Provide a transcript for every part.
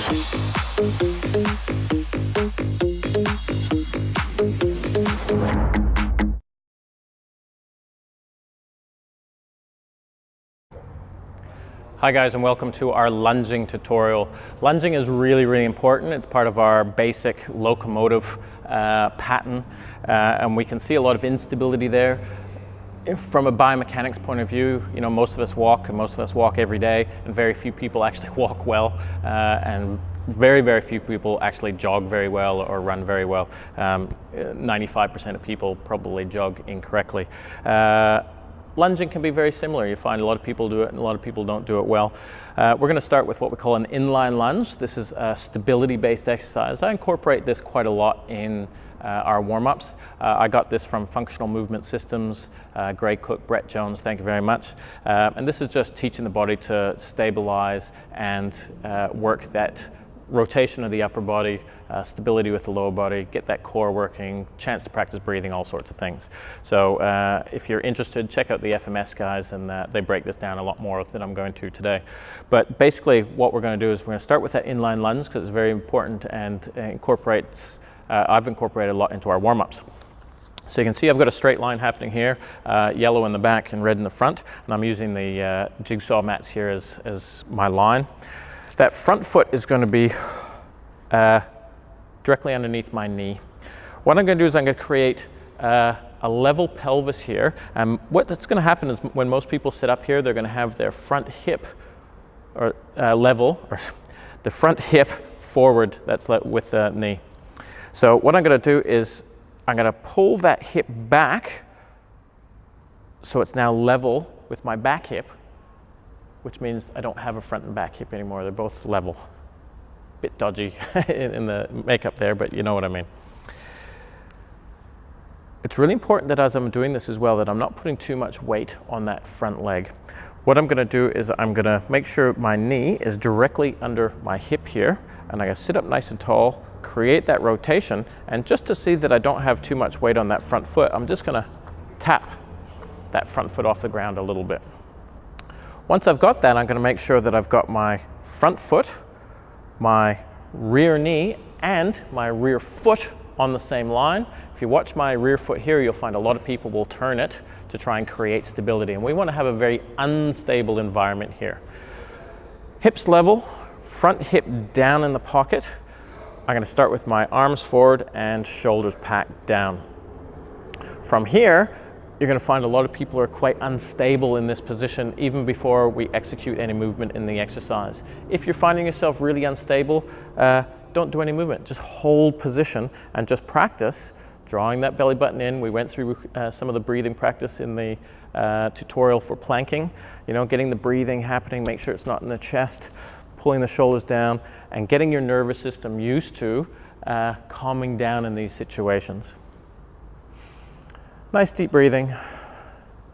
Hi guys, and welcome to our lunging tutorial. Lunging is really important. It's part of our basic locomotive pattern, and we can see a lot of instability there. From a biomechanics point of view, you know, most of us walk every day, and very few people actually walk well, and very few people actually jog very well or run very well. 95% of people probably jog incorrectly. Lunging can be very similar. You find a lot of people do it and a lot of people don't do it well. We're going to start with what we call an inline lunge. This is a stability-based exercise. I incorporate this quite a lot in our warm-ups. I got this from Functional Movement Systems, Gray Cook, Brett Jones, thank you very much. And this is just teaching the body to stabilize and work that rotation of the upper body, stability with the lower body, get that core working, chance to practice breathing, all sorts of things. So if you're interested, check out the FMS guys, and they break this down a lot more than I'm going to today. But basically what we're going to do is we're going to start with that inline lunge because it's very important and incorporates, I've incorporated a lot into our warm-ups. So you can see I've got a straight line happening here, yellow in the back and red in the front, and I'm using the jigsaw mats here as my line. That front foot is going to be directly underneath my knee. What I'm going to do is I'm going to create a level pelvis here. And what's going to happen is when most people sit up here, they're going to have their front hip or level, or the front hip forward. That's with the knee. So what I'm going to do is I'm going to pull that hip back so it's now level with my back hip, which means I don't have a front and back hip anymore. They're both level. Bit dodgy in the makeup there, but you know what I mean. It's really important that as I'm doing this as well, that I'm not putting too much weight on that front leg. What I'm going to do is I'm going to make sure my knee is directly under my hip here, and I'm going to sit up nice and tall, create that rotation, and just to see that I don't have too much weight on that front foot, I'm just going to tap that front foot off the ground a little bit. Once I've got that, I'm going to make sure that I've got my front foot, my rear knee, and my rear foot on the same line. If you watch my rear foot here, you'll find a lot of people will turn it to try and create stability. And we want to have a very unstable environment here. Hips level, front hip down in the pocket. I'm going to start with my arms forward and shoulders packed down. From here, you're going to find a lot of people are quite unstable in this position even before we execute any movement in the exercise. If you're finding yourself really unstable, don't do any movement. Just hold position and just practice drawing that belly button in. We went through some of the breathing practice in the tutorial for planking. You know, getting the breathing happening, make sure it's not in the chest, pulling the shoulders down, and getting your nervous system used to calming down in these situations. Nice deep breathing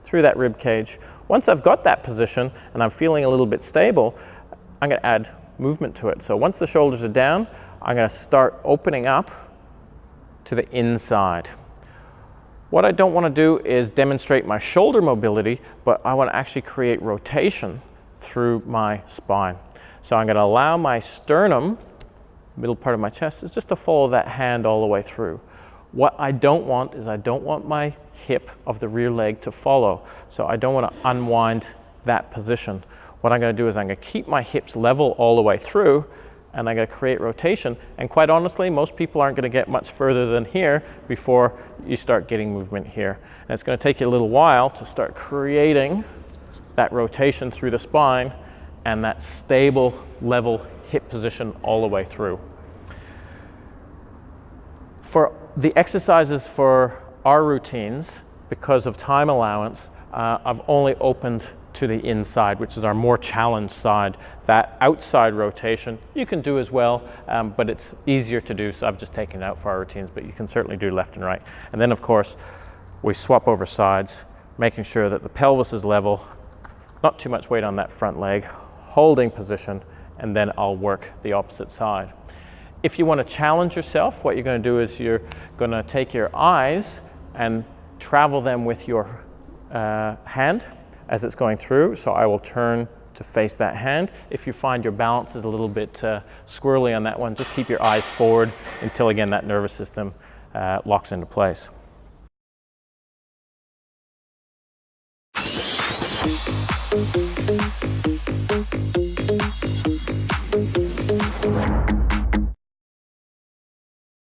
through that rib cage. Once I've got that position and I'm feeling a little bit stable, I'm going to add movement to it. So once the shoulders are down, I'm going to start opening up to the inside. What I don't want to do is demonstrate my shoulder mobility, but I want to actually create rotation through my spine. So I'm going to allow my sternum, middle part of my chest, is just to follow that hand all the way through. What I don't want is I don't want my hip of the rear leg to follow. So I don't want to unwind that position. What I'm going to do is I'm going to keep my hips level all the way through, and I'm going to create rotation. And quite honestly, most people aren't going to get much further than here before you start getting movement here. And it's going to take you a little while to start creating that rotation through the spine and that stable level hip position all the way through. For the exercises for our routines, because of time allowance, I've only opened to the inside, which is our more challenged side. That outside rotation you can do as well, but it's easier to do, so I've just taken it out for our routines, but you can certainly do left and right. And then of course, we swap over sides, making sure that the pelvis is level, not too much weight on that front leg, holding position, and then I'll work the opposite side. If you want to challenge yourself, what you're going to do is you're going to take your eyes and travel them with your hand as it's going through. So I will turn to face that hand. If you find your balance is a little bit squirrely on that one, just keep your eyes forward until, again, that nervous system locks into place.